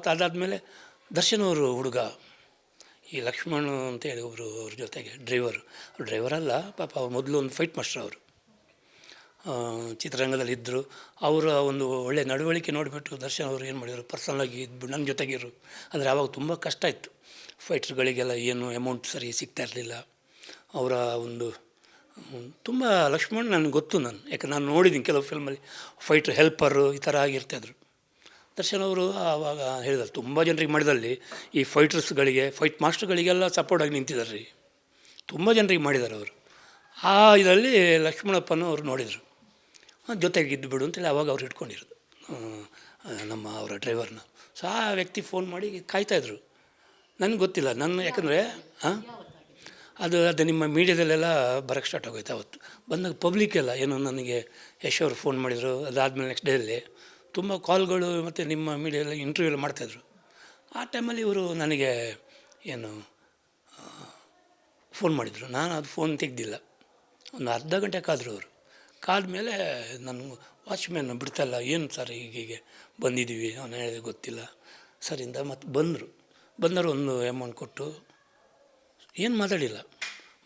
ಮತ್ತು ಅದಾದಮೇಲೆ ದರ್ಶನ್ ಅವರು ಹುಡುಗ ಈ ಲಕ್ಷ್ಮಣ್ ಅಂತೇಳಿ ಒಬ್ಬರು ಅವ್ರ ಜೊತೆಗೆ ಡ್ರೈವರ್ ಅಲ್ಲ ಪಾಪ ಅವ್ರು ಮೊದಲು ಒಂದು ಫೈಟ್ ಮಾಸ್ಟರ್ ಅವರು ಚಿತ್ರರಂಗದಲ್ಲಿ ಇದ್ದರು. ಅವರ ಒಂದು ಒಳ್ಳೆಯ ನಡವಳಿಕೆ ನೋಡಿಬಿಟ್ಟು ದರ್ಶನ್ ಅವರು ಏನು ಮಾಡಿದರು, ಪರ್ಸನಲಾಗಿ ಇದ್ದು ನನ್ನ ಜೊತೆಗಿರು. ಅಂದರೆ ಆವಾಗ ತುಂಬ ಕಷ್ಟ ಇತ್ತು, ಫೈಟ್ರ್ಗಳಿಗೆಲ್ಲ ಏನು ಅಮೌಂಟ್ ಸರಿ ಸಿಗ್ತಾ ಇರಲಿಲ್ಲ. ಅವರ ಒಂದು ತುಂಬ ಲಕ್ಷ್ಮಣ್ ನನಗೆ ಗೊತ್ತು, ಯಾಕೆ ನಾನು ನೋಡಿದ್ದೀನಿ ಕೆಲವು ಫಿಲ್ಮಲ್ಲಿ ಫೈಟ್ರ್ ಹೆಲ್ಪರು ಈ ಥರ ಆಗಿರ್ತಾಯಿದ್ರು. ದರ್ಶನ್ ಅವರು ಆವಾಗ ಹೇಳಿದ್ರು ತುಂಬ ಜನರಿಗೆ ಮಾಡಿದಲ್ಲಿ ಈ ಫೈಟರ್ಸ್ಗಳಿಗೆ ಫೈಟ್ ಮಾಸ್ಟರ್ಗಳಿಗೆಲ್ಲ ಸಪೋರ್ಟಾಗಿ ನಿಂತಿದ್ದಾರೆ ರೀ, ತುಂಬ ಜನರಿಗೆ ಮಾಡಿದ್ದಾರೆ ಅವರು. ಆ ಇದರಲ್ಲಿ ಲಕ್ಷ್ಮಣಪ್ಪನೂ ಅವರು ನೋಡಿದರು, ಜೊತೆಗೆ ಇದ್ದು ಬಿಡು ಅಂತೇಳಿ ಆವಾಗ ಅವ್ರು ಇಟ್ಕೊಂಡಿರೋದು ನಮ್ಮ ಅವರ ಡ್ರೈವರ್ನ. ಸೊ ಆ ವ್ಯಕ್ತಿ ಫೋನ್ ಮಾಡಿ ಕಾಯ್ತಾಯಿದ್ರು. ನನಗೆ ಗೊತ್ತಿಲ್ಲ, ಯಾಕಂದರೆ ಅದು ನಿಮ್ಮ ಮೀಡಿಯಾದಲ್ಲೆಲ್ಲ ಬರೋಕ್ಕೆ ಸ್ಟಾರ್ಟ್ ಆಗೋಯ್ತು. ಅವತ್ತು ಬಂದಾಗ ಪಬ್ಲಿಕ್ಕೆಲ್ಲ ಏನು ನನಗೆ ಯಶ್ ಅವರು ಫೋನ್ ಮಾಡಿದರು. ಅದಾದಮೇಲೆ ನೆಕ್ಸ್ಟ್ ಡೇಯಲ್ಲಿ ತುಂಬ ಕಾಲ್ಗಳು ಮತ್ತು ನಿಮ್ಮ ಮೀಡಿಯಾದಲ್ಲಿ ಇಂಟರ್ವ್ಯೂ ಎಲ್ಲ ಮಾಡ್ತಾಯಿದ್ರು. ಆ ಟೈಮಲ್ಲಿ ಇವರು ನನಗೆ ಏನು ಫೋನ್ ಮಾಡಿದರು. ನಾನು ಅದು ಫೋನ್ ತೆಗೆದಿಲ್ಲ. ಒಂದು ಅರ್ಧ ಗಂಟೆ ಕಾದರು ಅವರು. ಕಾದ್ಮೇಲೆ ನಾನು ವಾಚ್ಮ್ಯಾನ್ ಬಿಡ್ತಾಯಿಲ್ಲ, ಏನು ಸರ್ ಹೀಗೆ ಬಂದಿದ್ದೀವಿ, ಅವನು ಹೇಳಿದೆ ಗೊತ್ತಿಲ್ಲ ಸರಿಂದ. ಮತ್ತು ಬಂದರು ಒಂದು ಅಮೌಂಟ್ ಕೊಟ್ಟು ಏನು ಮಾತಾಡಿಲ್ಲ.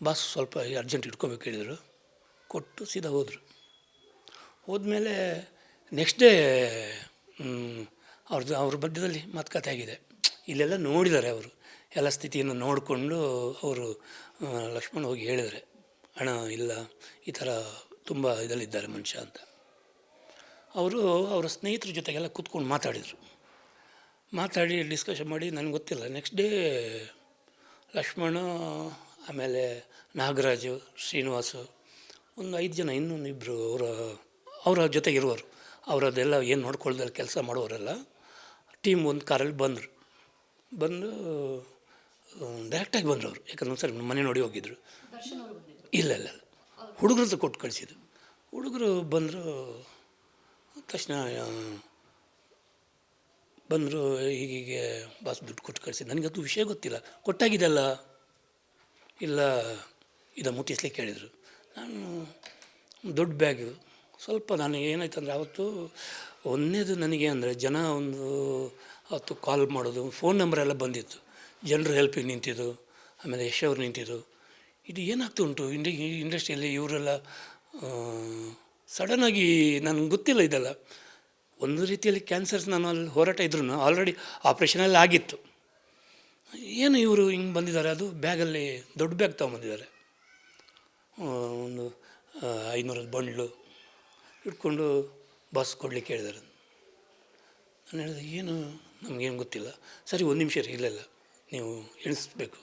ಬಾಸ್ ಸ್ವಲ್ಪ ಅರ್ಜೆಂಟ್ ಇಟ್ಕೋಬೇಕು ಹೇಳಿದರು, ಕೊಟ್ಟು ಸೀದಾ ಹೋದ್ಮೇಲೆ ನೆಕ್ಸ್ಟ್ ಡೇ ಅವ್ರ ಮಧ್ಯದಲ್ಲಿ ಮಾತುಕತೆ ಆಗಿದೆ. ಇಲ್ಲೆಲ್ಲ ನೋಡಿದ್ದಾರೆ ಅವರು, ಎಲ್ಲ ಸ್ಥಿತಿಯನ್ನು ನೋಡಿಕೊಂಡು ಅವರು ಲಕ್ಷ್ಮಣ್ ಹೋಗಿ ಹೇಳಿದ್ದಾರೆ, ಅಣ್ಣ ಇಲ್ಲ ಈ ಥರ ತುಂಬ ಇದರಲ್ಲಿದ್ದಾರೆ ಮನುಷ್ಯ ಅಂತ. ಅವರು ಅವರ ಸ್ನೇಹಿತರ ಜೊತೆಗೆಲ್ಲ ಕೂತ್ಕೊಂಡು ಮಾತಾಡಿ ಡಿಸ್ಕಷನ್ ಮಾಡಿ. ನನಗೆ ಗೊತ್ತಿಲ್ಲ, ನೆಕ್ಸ್ಟ್ ಡೇ ಲಕ್ಷ್ಮಣ, ಆಮೇಲೆ ನಾಗರಾಜು, ಶ್ರೀನಿವಾಸು, ಒಂದು 5 ಜನ, ಇನ್ನೊಂದು ಇಬ್ಬರು ಅವರ ಜೊತೆಗಿರುವರು, ಅವರದ್ದೆಲ್ಲ ಏನು ನೋಡ್ಕೊಳ್ದಲ್ಲಿ ಕೆಲಸ ಮಾಡೋರೆಲ್ಲ ಟೀಮ್ ಒಂದು ಕಾರಲ್ಲಿ ಬಂದು ಡೈರೆಕ್ಟಾಗಿ ಬಂದರು ಅವರು. ಯಾಕಂದ್ರೆ ಸರ್ ಮನೆ ನೋಡಿ ಹೋಗಿದ್ರು. ಇಲ್ಲ ಹುಡುಗರದ್ದು ಕೊಟ್ಟು ಕಳಿಸಿದ್ದು. ಹುಡುಗರು ಬಂದರು ತಕ್ಷಣ ಬಂದರು, ಹೀಗೆ ಬಾಸ್ ದುಡ್ಡು ಕೊಟ್ಟು ಕಳಿಸಿದ್ದು. ನನಗದು ವಿಷಯ ಗೊತ್ತಿಲ್ಲ, ಕೊಟ್ಟಾಗಿದೆಲ್ಲ ಇಲ್ಲ ಇದು ಮುಟ್ಟಿಸ್ಲಿಕ್ಕೆ ಹೇಳಿದರು. ನಾನು ದೊಡ್ಡ ಬ್ಯಾಗು ಸ್ವಲ್ಪ ನನಗೆ ಏನಾಯ್ತು ಅಂದರೆ ಆವತ್ತು ಒಂದೇದು ನನಗೆ ಅಂದರೆ ಜನ ಒಂದು ಅವತ್ತು ಕಾಲ್ ಮಾಡೋದು, ಫೋನ್ ನಂಬರೆಲ್ಲ ಬಂದಿತ್ತು, ಜನರು ಹೆಲ್ಪಿಗೆ ನಿಂತಿದ್ದು, ಆಮೇಲೆ ಯಶ್ ಅವರು ನಿಂತಿದ್ದು. ಇದು ಏನಾಗ್ತಾ ಉಂಟು ಇಂಡಸ್ಟ್ರಿಯಲ್ಲಿ ಇವರೆಲ್ಲ ಸಡನ್ನಾಗಿ ನನಗೆ ಗೊತ್ತಿಲ್ಲ ಇದೆಲ್ಲ. ಒಂದು ರೀತಿಯಲ್ಲಿ ಕ್ಯಾನ್ಸರ್ಸ್ ನಾನು ಅಲ್ಲಿ ಹೋರಾಟ ಇದ್ರೂ ಆಲ್ರೆಡಿ ಆಪ್ರೇಷನಲ್ಲಿ ಆಗಿತ್ತು. ಏನು ಇವರು ಹಿಂಗೆ ಬಂದಿದ್ದಾರೆ, ಅದು ಬ್ಯಾಗಲ್ಲಿ ದೊಡ್ಡ ಬ್ಯಾಗ್ ತೊಗೊಂಬಂದಿದ್ದಾರೆ, ಒಂದು 500 ಬಂಡ್ಲು ಇಟ್ಕೊಂಡು ಬಾಸ್ ಕೊಡಲಿಕ್ಕೆ ಹೇಳಿದ್ದಾರೆ. ನಾನು ಹೇಳಿದೆ ಏನು ನಮಗೇನು ಗೊತ್ತಿಲ್ಲ. ಸರಿ ಒಂದು ನಿಮಿಷ ರೀ, ಇಲ್ಲ ನೀವು ಎಣಿಸ್ಬೇಕು.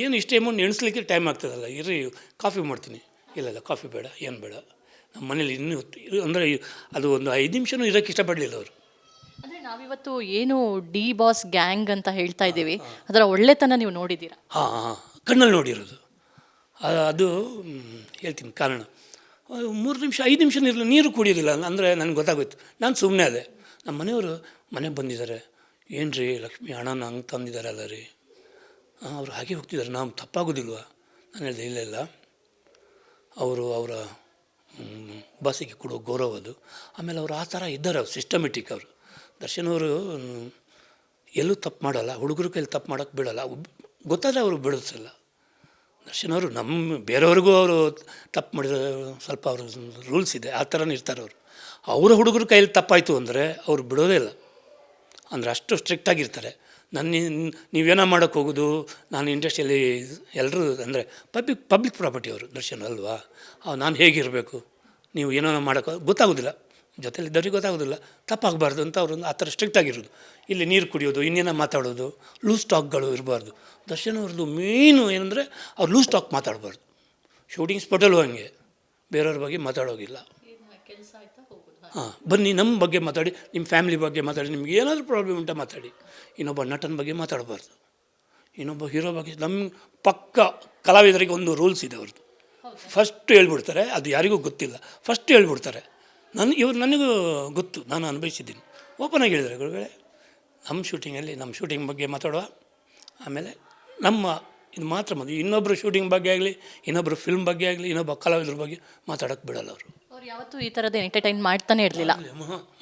ಏನು ಇಷ್ಟೇ ಅಮೌಂಟ್ ಎಣಿಸ್ಲಿಕ್ಕೆ ಟೈಮ್ ಆಗ್ತದಲ್ಲ, ಇರ್ರಿ ಕಾಫಿ ಮಾಡ್ತೀನಿ. ಇಲ್ಲ ಕಾಫಿ ಬೇಡ, ಏನು ಬೇಡ, ನಮ್ಮ ಮನೇಲಿ ಇನ್ನೂ ಅಂದರೆ ಅದು ಒಂದು 5 ನಿಮಿಷನೂ ಇರೋಕ್ಕೆ ಇಷ್ಟಪಡಲಿಲ್ಲ ಅವರು. ಅಂದರೆ ನಾವಿವತ್ತು ಏನು ಡಿ ಬಾಸ್ ಗ್ಯಾಂಗ್ ಅಂತ ಹೇಳ್ತಾ ಇದ್ದೀವಿ, ಅದರ ಒಳ್ಳೆತನ ನೀವು ನೋಡಿದ್ದೀರಾ? ಹಾಂ, ಕಣ್ಣಲ್ಲಿ ನೋಡಿರೋದು. ಅದು ಹೇಳ್ತೀನಿ ಕಾರಣ. 3 ನಿಮಿಷ 5 ನಿಮಿಷ ನೀರು ಕುಡಿಯೋದಿಲ್ಲ ಅಂದರೆ ನನಗೆ ಗೊತ್ತಾಗೋಯ್ತು. ನಾನು ಸುಮ್ಮನೆ ಅದೇ. ನಮ್ಮ ಮನೆಯವರು ಮನೆಗೆ ಬಂದಿದ್ದಾರೆ, ಏನು ರೀ ಲಕ್ಷ್ಮಿ ಹಣನ ಹಂಗೆ ತಂದಿದ್ದಾರೆ ಅಲ್ಲ ರೀ, ಅವರು ಹಾಗೆ ಹೋಗ್ತಿದ್ದಾರೆ, ನಾವು ತಪ್ಪಾಗೋದಿಲ್ವ? ನಾನು ಹೇಳಿದೆ ಇಲ್ಲ ಅವರು ಅವರ ಬಾಸಿಗೆ ಕೊಡೋ ಗೌರವ ಅದು. ಆಮೇಲೆ ಅವರು ಆ ಥರ ಇದ್ದಾರೆ, ಅವ್ರು ಸಿಸ್ಟಮೆಟಿಕ್. ಅವರು ದರ್ಶನ್ ಅವರು ಎಲ್ಲೂ ತಪ್ಪು ಮಾಡಲ್ಲ, ಹುಡುಗರ ಕೈಲಿ ತಪ್ಪು ಮಾಡೋಕ್ಕೆ ಬಿಡೋಲ್ಲ, ಗೊತ್ತಾದರೆ ಅವರು ಬಿಡಿಸಲ್ಲ. ದರ್ಶನ್ ಅವರು ಬೇರೆಯವ್ರಿಗೂ ಅವರು ತಪ್ಪು ಮಾಡಿರೋ ಸ್ವಲ್ಪ ಅವ್ರ ರೂಲ್ಸ್ ಇದೆ, ಆ ಥರನೇ ಇರ್ತಾರೆ ಅವರು. ಅವರ ಹುಡುಗರ ಕೈಲಿ ತಪ್ಪಾಯಿತು ಅಂದರೆ ಅವರು ಬಿಡೋದೇ ಇಲ್ಲ, ಅಂದರೆ ಅಷ್ಟು ಸ್ಟ್ರಿಕ್ಟಾಗಿರ್ತಾರೆ. ನೀವೇನೋ ಮಾಡೋಕ್ಕೆ ಹೋಗೋದು, ನಾನು ಇಂಡಸ್ಟ್ರಿಯಲ್ಲಿ ಎಲ್ಲರೂ ಅಂದರೆ ಪಬ್ಲಿಕ್ ಪ್ರಾಪರ್ಟಿ ಅವರು ದರ್ಶನ್ ಅಲ್ವಾ, ನಾನು ಹೇಗಿರಬೇಕು, ನೀವು ಏನೋ ಮಾಡೋಕ್ಕೆ ಗೊತ್ತಾಗೋದಿಲ್ಲ, ಜೊತೆಲಿದ್ದವ್ರಿಗೆ ಗೊತ್ತಾಗೋದಿಲ್ಲ, ತಪ್ಪಾಗಬಾರ್ದು ಅಂತ ಅವರು ಆ ಥರ ಸ್ಟ್ರಿಕ್ಟಾಗಿರೋದು. ಇಲ್ಲಿ ನೀರು ಕುಡಿಯೋದು, ಇನ್ನೇನೋ ಮಾತಾಡೋದು, ಲೂಸ್ ಟಾಕ್ಗಳು ಇರಬಾರ್ದು. ದರ್ಶನ್ ಅವ್ರದ್ದು ಮೇನು ಏನಂದರೆ ಅವ್ರು ಲೂಸ್ ಟಾಕ್ ಮಾತಾಡಬಾರ್ದು. ಶೂಟಿಂಗ್ ಸ್ಪಾಟಲ್ಲೂ ಹಂಗೆ ಬೇರೆಯವ್ರ ಬಗ್ಗೆ ಮಾತಾಡೋಗಿಲ್ಲ. ಬನ್ನಿ ನಮ್ಮ ಬಗ್ಗೆ ಮಾತಾಡಿ, ನಿಮ್ಮ ಫ್ಯಾಮಿಲಿ ಬಗ್ಗೆ ಮಾತಾಡಿ, ನಿಮ್ಗೆ ಏನಾದರೂ ಪ್ರಾಬ್ಲಮ್ ಉಂಟ ಮಾತಾಡಿ. ಇನ್ನೊಬ್ಬ ನಟನ ಬಗ್ಗೆ ಮಾತಾಡಬಾರ್ದು, ಇನ್ನೊಬ್ಬ ಹೀರೋ ಬಗ್ಗೆ. ನಮ್ಮ ಪಕ್ಕ ಕಲಾವಿದರಿಗೆ ಒಂದು ರೂಲ್ಸ್ ಇದೆ ಅವ್ರದ್ದು. ಫಸ್ಟ್ ಹೇಳ್ಬಿಡ್ತಾರೆ, ಅದು ಯಾರಿಗೂ ಗೊತ್ತಿಲ್ಲ, ಫಸ್ಟ್ ಹೇಳ್ಬಿಡ್ತಾರೆ. ನನಗೂ ಗೊತ್ತು, ನಾನು ಅನುಭವಿಸಿದ್ದೀನಿ. ಓಪನಾಗಿ ಹೇಳಿದ್ದಾರೆ ಗುರುಗಳೇ, ನಮ್ಮ ಶೂಟಿಂಗ್ ಬಗ್ಗೆ ಮಾತಾಡುವ, ಆಮೇಲೆ ನಮ್ಮ ಇದು ಮಾತ್ರ ಇನ್ನೊಬ್ಬರು ಶೂಟಿಂಗ್ ಬಗ್ಗೆ ಆಗಲಿ, ಇನ್ನೊಬ್ಬರು ಫಿಲ್ಮ್ ಬಗ್ಗೆ ಆಗಲಿ, ಇನ್ನೊಬ್ಬ ಕಲಾವಿದ್ರ ಬಗ್ಗೆ ಮಾತಾಡೋಕ್ಕೆ ಬಿಡಲ್ಲ ಅವರು. ಯಾವತ್ತೂ ಈ ಥರದ್ದು ಎಂಟರ್ಟೈನ್ ಮಾಡ್ತಾನೆ ಇರಲಿಲ್ಲ,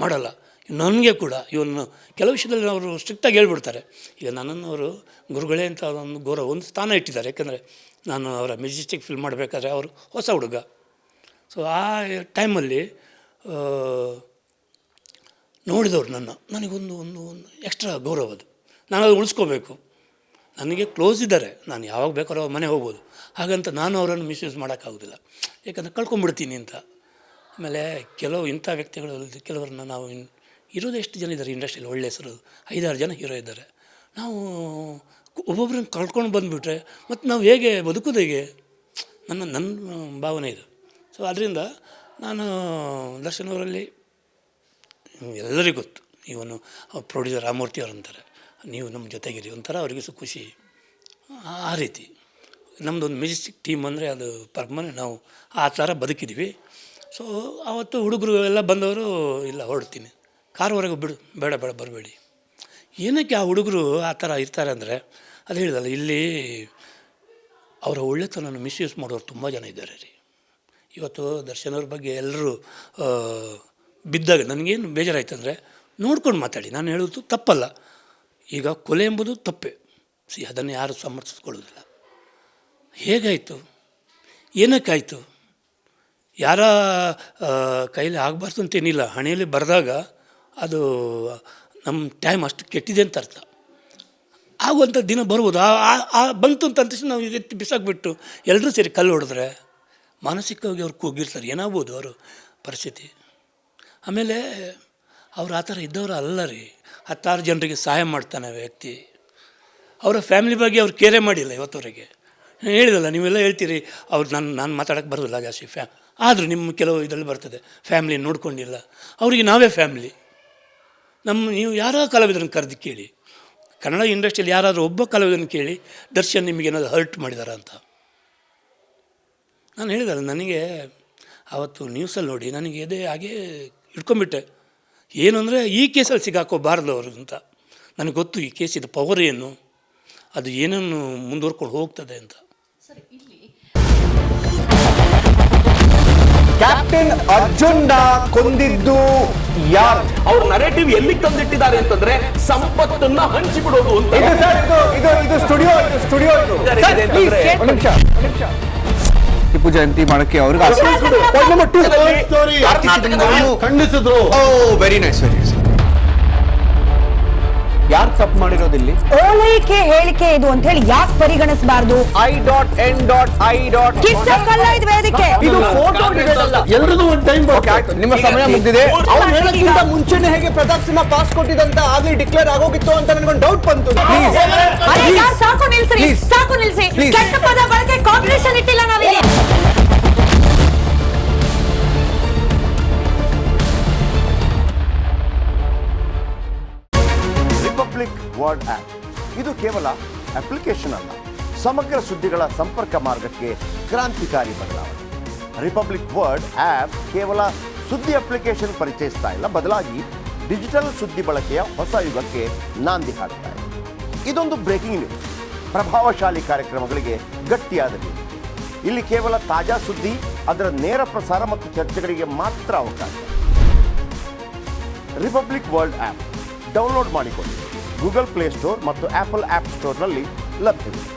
ಮಾಡಲ್ಲ. ನನಗೆ ಕೂಡ ಇವನ್ನು ಕೆಲವು ವಿಷಯದಲ್ಲಿ ಅವರು ಸ್ಟ್ರಿಕ್ಟಾಗಿ ಹೇಳ್ಬಿಡ್ತಾರೆ. ಈಗ ನನ್ನನ್ನು ಅವರು ಗುರುಗಳೇ ಅಂತ ಒಂದು ಗೌರವ ಒಂದು ಸ್ಥಾನ ಇಟ್ಟಿದ್ದಾರೆ. ಯಾಕೆಂದರೆ ನಾನು ಅವರ ಮೆಜೆಸ್ಟಿಕ್ ಫಿಲ್ಮ್ ಮಾಡಬೇಕಾದ್ರೆ ಅವರು ಹೊಸ ಹುಡುಗ. ಸೊ ಆ ಟೈಮಲ್ಲಿ ನೋಡಿದವರು ನನಗೊಂದು ಒಂದು ಎಕ್ಸ್ಟ್ರಾ ಗೌರವ ಅದು. ನಾನು ಅದು ಉಳಿಸ್ಕೋಬೇಕು. ನನಗೆ ಕ್ಲೋಸ್ ಇದ್ದಾರೆ, ನಾನು ಯಾವಾಗ ಬೇಕಾದ್ರೂ ಅವ್ರ ಮನೆ ಹೋಗ್ಬೋದು. ಹಾಗಂತ ನಾನು ಅವರನ್ನು ಮಿಸ್ಯೂಸ್ ಮಾಡೋಕ್ಕಾಗೋದಿಲ್ಲ, ಯಾಕಂದರೆ ಕಳ್ಕೊಂಬಿಡ್ತೀನಿ ಅಂತ. ಆಮೇಲೆ ಕೆಲವು ಇಂಥ ವ್ಯಕ್ತಿಗಳು ಕೆಲವರನ್ನ ನಾವು ಇರೋದು ಎಷ್ಟು ಜನ ಇದ್ದಾರೆ ಇಂಡಸ್ಟ್ರಿಯಲ್ಲಿ ಒಳ್ಳೆ ಹೆಸರು, 5-6 ಜನ ಹೀರೋ ಇದ್ದಾರೆ. ನಾವು ಒಬ್ಬೊಬ್ಬರನ್ನ ಕಳ್ಕೊಂಡು ಬಂದುಬಿಟ್ರೆ ಮತ್ತು ನಾವು ಹೇಗೆ ಬದುಕೋದು ಹೇಗೆ? ನನ್ನ ಭಾವನೆ ಇದು. ಸೊ ಅದರಿಂದ ನಾನು ದರ್ಶನ್ ಅವರಲ್ಲಿ ಎಲ್ಲರಿಗೂ ಗೊತ್ತು, ಇವನು ಪ್ರೊಡ್ಯೂಸರ್ ರಾಮಮೂರ್ತಿ ಅವರು ಅಂತಾರೆ, ನೀವು ನಮ್ಮ ಜೊತೆಗಿರಿ ಒಂಥರ ಅವ್ರಿಗೂ ಸಹ ಖುಷಿ. ಆ ರೀತಿ ನಮ್ಮದೊಂದು ಮೆಜೆಸ್ಟಿಕ್ ಟೀಮ್ ಅಂದರೆ ಅದು ಪರ್ಮನೆಂಟ್, ನಾವು ಆ ಥರ ಬದುಕಿದ್ವಿ. ಸೊ ಆವತ್ತು ಹುಡುಗರು ಎಲ್ಲ ಬಂದವರು, ಇಲ್ಲ ಹೊರಡ್ತೀನಿ, ಕಾರುವರೆಗೂ ಬೇಡ ಬರಬೇಡಿ. ಏನಕ್ಕೆ ಆ ಹುಡುಗರು ಆ ಥರ ಇರ್ತಾರೆ ಅಂದರೆ, ಅದು ಹೇಳಿದಲ್ಲ, ಇಲ್ಲಿ ಅವರ ಒಳ್ಳೆತನ ಮಿಸ್ಯೂಸ್ ಮಾಡೋರು ತುಂಬ ಜನ ಇದ್ದಾರೆ ರೀ. ಇವತ್ತು ದರ್ಶನ್ ಅವ್ರ ಬಗ್ಗೆ ಎಲ್ಲರೂ ಬಿದ್ದಾಗ ನನಗೇನು ಬೇಜಾರಾಯ್ತು ಅಂದರೆ, ನೋಡ್ಕೊಂಡು ಮಾತಾಡಿ. ನಾನು ಹೇಳೋದು ತಪ್ಪಲ್ಲ. ಈಗ ಕೊಲೆ ಎಂಬುದು ತಪ್ಪೇ, ಅದನ್ನು ಯಾರು ಸಮರ್ಥಿಸ್ಕೊಳ್ಳೋದಿಲ್ಲ. ಹೇಗಾಯಿತು, ಏನಕ್ಕಾಯಿತು, ಯಾರ ಕೈಲಿ ಆಗಬಾರ್ದು ಅಂತೇನಿಲ್ಲ. ಹಣೆಯಲ್ಲಿ ಬರೆದಾಗ ಅದು ನಮ್ಮ ಟೈಮ್ ಅಷ್ಟು ಕೆಟ್ಟಿದೆ ಅಂತ ಅರ್ಥ. ಆಗುವಂಥ ದಿನ ಬರ್ಬೋದು. ಬಂತು ಅಂತ ತಕ್ಷಣ ನಾವು ಎತ್ತಿ ಬಿಸಾಕ್ಬಿಟ್ಟು ಎಲ್ಲರೂ ಸೇರಿ ಕಲ್ಲು ಹೊಡೆದ್ರೆ ಮಾನಸಿಕವಾಗಿ ಅವ್ರು ಕೂಗಿರ್ತಾರೆ, ಏನಾಗ್ಬೋದು ಅವರು ಪರಿಸ್ಥಿತಿ. ಆಮೇಲೆ ಅವ್ರು ಆ ಥರ ಇದ್ದವರು ಅಲ್ಲ ರೀ. 10 ಜನರಿಗೆ ಸಹಾಯ ಮಾಡ್ತಾನೆ ವ್ಯಕ್ತಿ. ಅವರ ಫ್ಯಾಮಿಲಿ ಬಗ್ಗೆ ಅವ್ರು ಕೇರೆ ಮಾಡಿಲ್ಲ ಇವತ್ತವರೆಗೆ. ಹೇಳಿದಲ್ಲ, ನೀವೆಲ್ಲ ಹೇಳ್ತೀರಿ ಅವ್ರು ನಾನು ಮಾತಾಡೋಕ್ಕೆ ಬರೋದಿಲ್ಲ ಜಾಸ್ತಿ ಆದರೂ ನಿಮ್ಮ ಕೆಲವು ಇದರಲ್ಲಿ ಬರ್ತದೆ, ಫ್ಯಾಮಿಲಿ ನೋಡ್ಕೊಂಡಿಲ್ಲ. ಅವರಿಗೆ ನಾವೇ ಫ್ಯಾಮಿಲಿ. ನೀವು ಯಾರೋ ಕಲಾವಿದರನ್ನು ಕರೆದು ಕೇಳಿ, ಕನ್ನಡ ಇಂಡಸ್ಟ್ರಿಯಲ್ಲಿ ಯಾರಾದರೂ ಒಬ್ಬ ಕಲಾವಿದರನ್ನು ಕೇಳಿ, ದರ್ಶನ್ ನಿಮಗೇನಾದ್ರು ಹರ್ಟ್ ಮಾಡಿದಾರ ಅಂತ. ನಾನು ಹೇಳಿದಲ್ಲ, ನನಗೆ ಆವತ್ತು ನ್ಯೂಸಲ್ಲಿ ನೋಡಿ ನನಗೆ ಎದೆ ಹಾಗೇ ಇಟ್ಕೊಂಡ್ಬಿಟ್ಟೆ. ಏನು ಅಂದರೆ ಈ ಕೇಸಲ್ಲಿ ಸಿಗಾಕೋಬಾರ್ದು ಅವರು ಅಂತ. ನನಗೆ ಗೊತ್ತು ಈ ಕೇಸಿದ ಪವರ್ ಏನು, ಅದು ಏನನ್ನು ಮುಂದುವರ್ಕೊಂಡು ಹೋಗ್ತದೆ ಅಂತ. ಕ್ಯಾಪ್ಟನ್ ಅರ್ಜುನ್ನ ಕೊಂದಿದ್ದು ಯಾರು? ಅವ್ರ ನರೇಟಿವ್ ಎಲ್ಲಿ ತಂದಿಟ್ಟಿದ್ದಾರೆ ಅಂತಂದ್ರೆ ಸಂಪತ್ತನ್ನ ಹಂಚಿಬಿಡೋದು ಅಂತ. ಇದು ಸ್ಟುಡಿಯೋ ಟಿಪ್ಪು ಜಯಂತಿ ಮಾಡಕ್ಕೆ ಅವ್ರಿಗೆ ಖಂಡಿಸಿದ್ರು. Very nice. ಯಾರು ತಪ್ಪು ಮಾಡಿರೋದಿಲ್ಲಿ? ಓಲೈಕೆ ಹೇಳಿಕೆ ಇದು ಅಂತ ಹೇಳಿ ಯಾಕೆ ಪರಿಗಣಿಸಬಾರ್ದು? I.N.I. ವೇದಿಕೆ ಇದು ಫೋಟೋ ಎಲ್ರಿಗೂ ಒಂದು ಟೈಮ್. ನಿಮ್ಮ ಸಮಯ ಮುಗಿದಿದೆ. ಅವ್ರು ಹೇಳೋಕ್ಕಿಂತ ಮುಂಚೆನೆ ಹೇಗೆ ಪ್ರತಾಪ್ ಸಿಂಹ ಪಾಸ್ ಕೊಟ್ಟಿದಂತ ಆಗ್ಲಿ ಡಿಕ್ಲೇರ್ ಆಗೋಗಿತ್ತು ಅಂತ ನನಗೊಂದು ಡೌಟ್ ಬಂತು. ಸಾಕು ನಿಲ್ಸಿ. ಕೆಟ್ಟ ಪದ ಬಳಕೆ ಕಾಂಬಿನೇಷನ್ ಇಟ್ಟಿಲ್ಲ ನಾವಿಲ್ಲಿ. ರಿಪಬ್ಲಿಕ್ ವರ್ಲ್ಡ್ ಆಪ್ ಇದು ಕೇವಲ ಅಪ್ಲಿಕೇಶನ್ ಅಲ್ಲ, ಸಮಗ್ರ ಸುದ್ದಿಗಳ ಸಂಪರ್ಕ ಮಾರ್ಗಕ್ಕೆ ಕ್ರಾಂತಿಕಾರಿ ಬದಲಾವಣೆ. ರಿಪಬ್ಲಿಕ್ ವರ್ಲ್ಡ್ ಆಪ್ ಕೇವಲ ಸುದ್ದಿ ಅಪ್ಲಿಕೇಶನ್ ಪರಿಚಯಿಸ್ತಾ ಇಲ್ಲ, ಬದಲಾಗಿ ಡಿಜಿಟಲ್ ಸುದ್ದಿ ಬಳಕೆಯ ಹೊಸ ಯುಗಕ್ಕೆ ನಾಂದಿ ಹಾಡ್ತಾ ಇದೆ. ಇದೊಂದು ಬ್ರೇಕಿಂಗ್ ನ್ಯೂಸ್, ಪ್ರಭಾವಶಾಲಿ ಕಾರ್ಯಕ್ರಮಗಳಿಗೆ ಗಟ್ಟಿಯಾದ ನ್ಯೂಸ್. ಇಲ್ಲಿ ಕೇವಲ ತಾಜಾ ಸುದ್ದಿ, ಅದರ ನೇರ ಪ್ರಸಾರ ಮತ್ತು ಚರ್ಚೆಗಳಿಗೆ ಮಾತ್ರ ಅವಕಾಶ. ರಿಪಬ್ಲಿಕ್ ವರ್ಲ್ಡ್ ಆಪ್ ಡೌನ್ಲೋಡ್ ಮಾಡಿಕೊಳ್ಳಿ. ಗೂಗಲ್ ಪ್ಲೇಸ್ಟೋರ್ ಮತ್ತು ಆಪಲ್ ಆಪ್ ಸ್ಟೋರ್ನಲ್ಲಿ ಲಭ್ಯವಿದೆ.